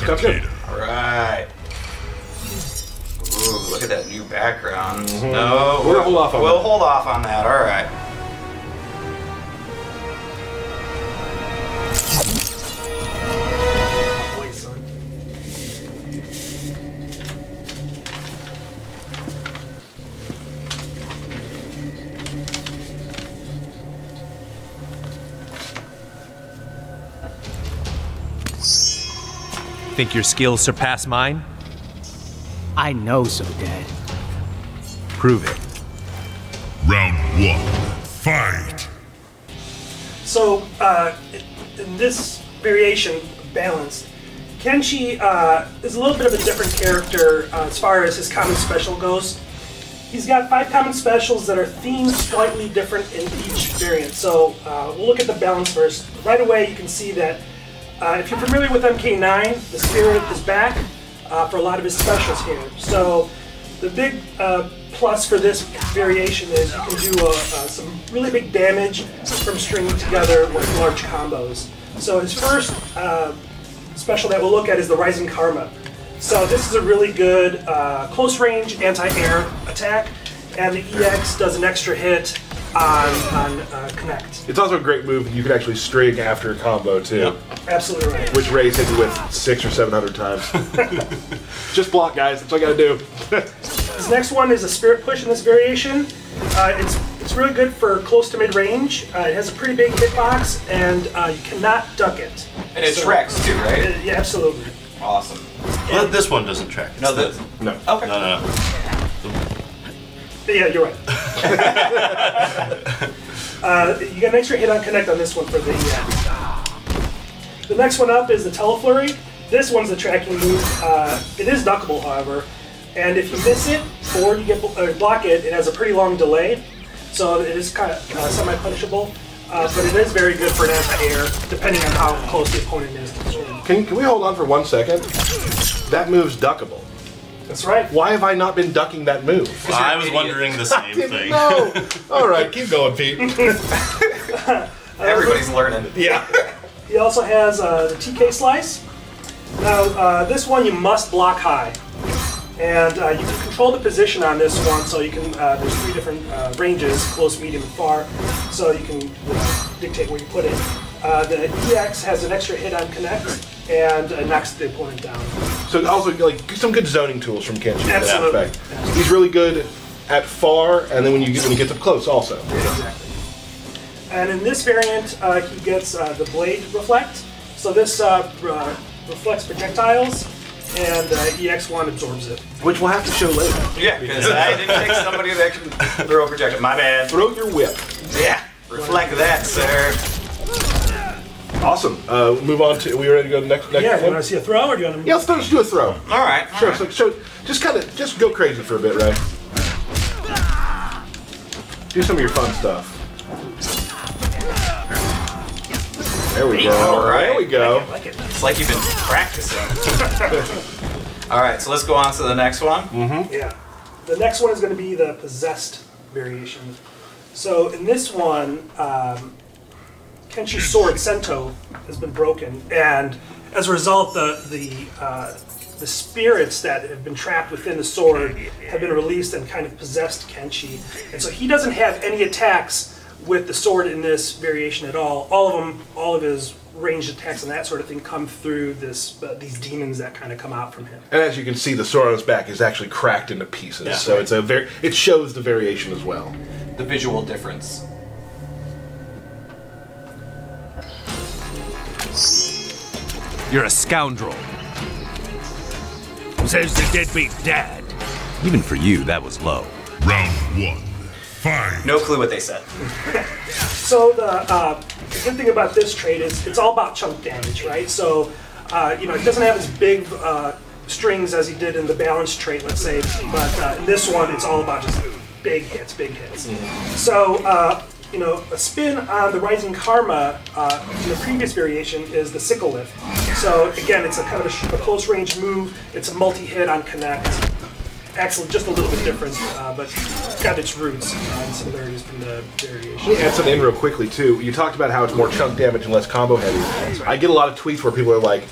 Takeda. All right. Ooh, look at that new background. No, We're gonna hold off on we'll that. hold off on that. All right. Wait, son. Think your skills surpass mine? I know so, Dad. Prove it. Round 1. Fight. So, in this variation, Balanced, Kenshi is a little bit of a different character as far as his common special goes. He's got 5 common specials that are themed slightly different in each variant. So, we'll look at the balance first. Right away, you can see that if you're familiar with MK9, the Spirit is back for a lot of his specials here. So, the big plus for this variation is you can do some really big damage from stringing together with large combos. So his first special that we'll look at is the Rising Karma. So this is a really good close range anti-air attack, and the EX does an extra hit on Connect. It's also a great move. You can actually string after a combo too. Yep. Absolutely right. Which Ray's hit you with 600 or 700 times. Just block, guys. That's all you gotta do. This next one is a Spirit Push in this variation. It's really good for close to mid-range. It has a pretty big hitbox, and you cannot duck it. And it tracks too, right? Yeah, absolutely. Awesome. Well, this one doesn't track. No, No. Okay. No. Yeah, you're right. You got an extra hit on Connect on this one for the EX. The next one up is the Teleflurry. This one's the tracking move. It is duckable, however, and if you miss it or you block it, it has a pretty long delay, so it is kind of semi-punishable. But it is very good for an anti-air, depending on how close the opponent is to the sword. Can we hold on for 1 second? That move's duckable. That's right. Why have I not been ducking that move? I was wondering the same thing. No. All right, keep going, Pete. Everybody's learning. Yeah. He also has the TK Slice. Now, this one you must block high. And you can control the position on this one, so you can, there's 3 different ranges, close, medium, and far, so you can dictate where you put it. The EX has an extra hit on Connect, and knocks the opponent down. So also, like, some good zoning tools from Kenshi in that Absolutely. aspect. He's really good at far, and then when you get up close also. Exactly. And in this variant, he gets the Blade Reflect. So this reflects projectiles, and EX1 absorbs it. Which we'll have to show later. Yeah, because I didn't take somebody that can throw a projectile. My bad. Throw your whip. Yeah, reflect that, sir. Awesome. Move on to, are we ready to go to the next Yeah, do you one? want to see a throw, or do you want to... Yeah, let's do a throw. All right. Sure, so just go crazy for a bit, right? Do some of your fun stuff. There we go. All right. There we go. I like it. It's like you've been practicing. All right, so let's go on to the next one. Yeah. The next one is going to be the Possessed variation. So in this one, Kenshi's sword, Sento, has been broken, and as a result, the spirits that have been trapped within the sword have been released and kind of possessed Kenshi. And so he doesn't have any attacks with the sword in this variation at all. All of his ranged attacks and that sort of thing come through these demons that kind of come out from him. And as you can see, the sword on his back is actually cracked into pieces. Yeah. So it shows the variation as well. The visual difference. You're a scoundrel. Says the deadbeat dad. Even for you, that was low. Round 1. Fight. No clue what they said. So the good thing about this trait is it's all about chunk damage, right? So he doesn't have as big strings as he did in the balance trait, let's say, but in this one it's all about just big hits. So a spin on the Rising Karma in the previous variation is the Sickle Lift. So again, it's a kind of a close range move. It's a multi-hit on Connect. Actually, just a little bit different, but it's got its roots and similarities from the variation. Let me add something in real quickly too. You talked about how it's more chunk damage and less combo heavy. That's right. I get a lot of tweets where people are like,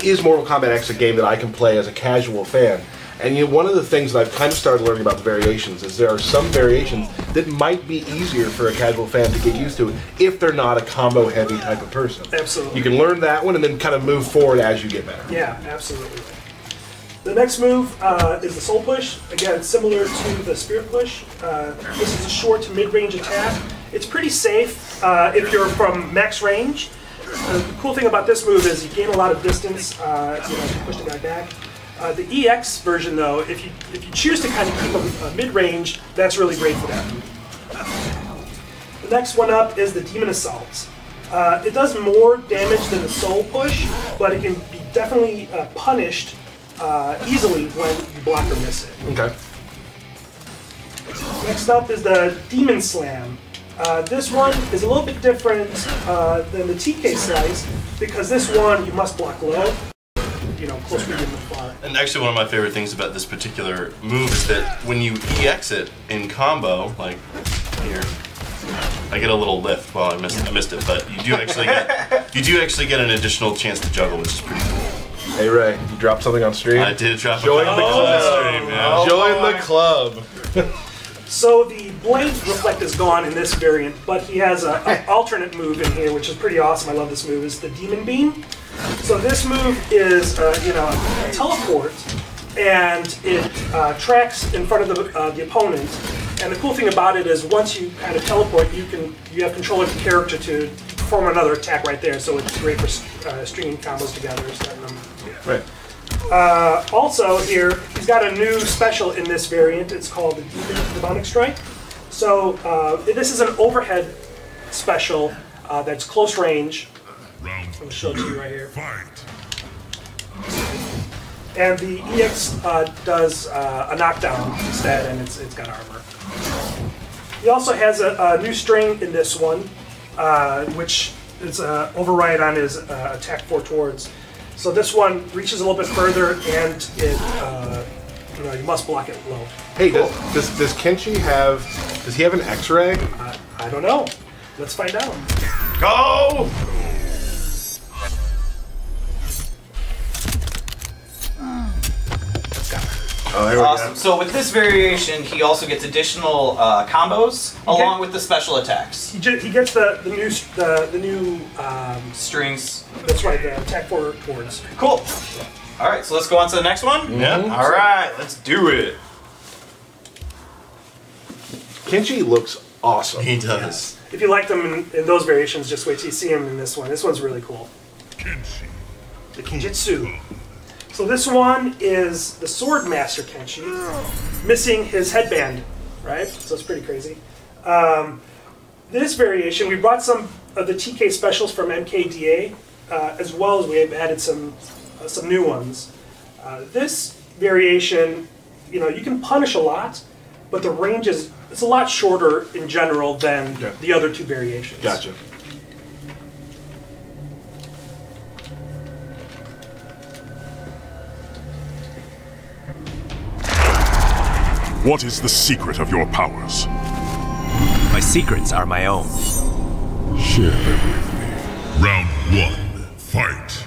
is Mortal Kombat X a game that I can play as a casual fan? And you know, one of the things that I've kind of started learning about the variations is there are some variations that might be easier for a casual fan to get used to if they're not a combo-heavy type of person. Absolutely. You can learn that one and then kind of move forward as you get better. Yeah, absolutely. The next move is the Soul Push. Again, similar to the Spirit Push. This is a short to mid-range attack. It's pretty safe if you're from max range. The cool thing about this move is you gain a lot of distance, you know, if you push the guy back. The EX version, though, if you choose to kind of keep a mid-range, that's really great for that. The next one up is the Demon Assault. It does more damage than the Soul Push, but it can be definitely punished easily when you block or miss it. Okay. Next up is the Demon Slam. This one is a little bit different than the TK Slice because this one you must block low. You know, close medium and far. And actually, one of my favorite things about this particular move is that when you EX it in combo, like here, I get a little lift. Well, I missed it, but you do actually get an additional chance to juggle, which is pretty cool. Hey Ray, you dropped something on stream? I did drop Join a the club. stream, yeah. Join the club. So the Blade Reflect is gone in this variant, but he has an alternate move in here, which is pretty awesome. I love this move. It's the Demon Beam. So this move is, you know, a teleport, and it tracks in front of the opponent. And the cool thing about it is, once you kind of teleport, you have control of your character to perform another attack right there. So it's great for stringing combos together. Right. Also here, he's got a new special in this variant. It's called the Demonic Strike. So this is an overhead special that's close range. I'm going to show it to you right here. And the EX does a knockdown instead, and it's got armor. He also has a new string in this one, which is override on his attack 4 towards. So this one reaches a little bit further, and it you know, you must block it low. Hey, cool. does Kenshi have? Does he have an X-ray? I don't know. Let's find out. Go! Oh, here we Awesome. go. So with this variation, he also gets additional combos along with the special attacks. He gets the new Strings. That's right, the attack 4 towards. Cool. All right, so let's go on to the next one. Yeah. All right, let's do it. Kenshi looks awesome. He does. If you like them in those variations, just wait till you see him in this one. This one's really cool. The Kenjutsu. So this one is the Sword Master Kenshi, missing his headband, right? So it's pretty crazy. This variation, we brought some of the TK specials from MKDA, as well as we have added some new ones. This variation, you know, you can punish a lot, but the range is it's a lot shorter in general than the other two variations. Gotcha. What is the secret of your powers? My secrets are my own. Share them with me. Round 1, fight.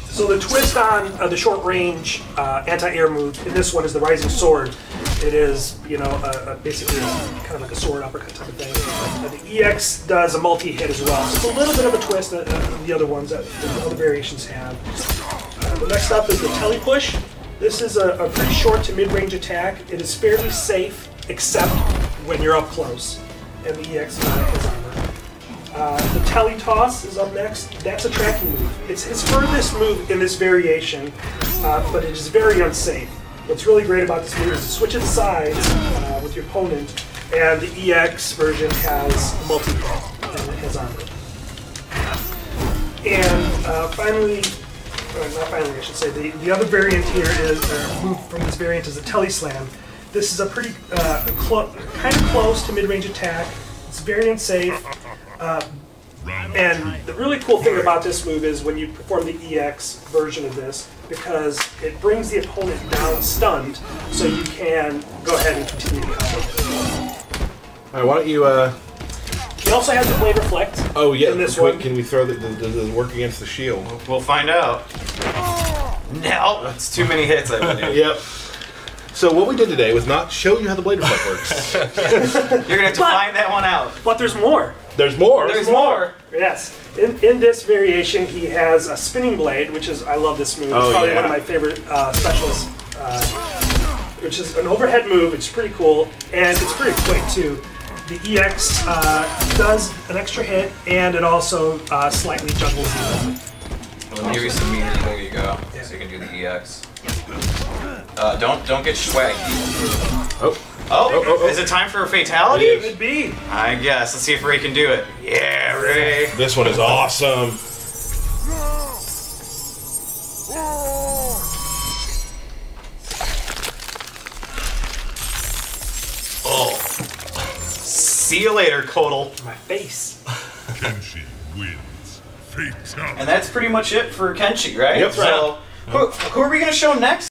So the twist on the short-range anti-air move in this one is the Rising Sword. It is, you know, basically kind of like a sword uppercut type of thing. The EX does a multi-hit as well. So it's a little bit of a twist that the other ones that the other variations have. The next up is the Tele Push. This is a pretty short to mid-range attack. It is fairly safe, except when you're up close. And the EX has armor. The Tele Toss is up next. That's a tracking move. It's his furthest move in this variation, but it is very unsafe. What's really great about this move is it switches sides with your opponent, and the EX version has multi-hit, and it has armor. And finally, not finally, I should say, the other variant here is, move from this variant is a Tele Slam. This is a pretty kind of close to mid-range attack. It's very unsafe. And the really cool thing about this move is when you perform the EX version of this, because it brings the opponent down stunned, so you can go ahead and continue the combo. All right, why don't you He also has the Blade Reflect. Oh yeah. In this can, one. We, can we throw the work against the shield? We'll find out. No, it's too many hits, I believe. Yep. So what we did today was not show you how the Blade Reflect works. You're gonna have to find that one out. But there's more. There's more. There's more. Yes. In this variation, he has a spinning blade, which is, I love this move. It's probably one of my favorite specials, which is an overhead move. It's pretty cool, and it's pretty quick too. The EX does an extra hit, and it also slightly juggles the Let me give you some meter. There you go. So you can do the EX. Don't get swaggy. Oh, is it time for a fatality? It could be. I guess. Let's see if Ray can do it. Yeah, Ray. This one is awesome. Oh. See you later, Kotal. My face. Kenshi wins. Fatality. And that's pretty much it for Kenshi, right? Yep. So, who are we going to show next?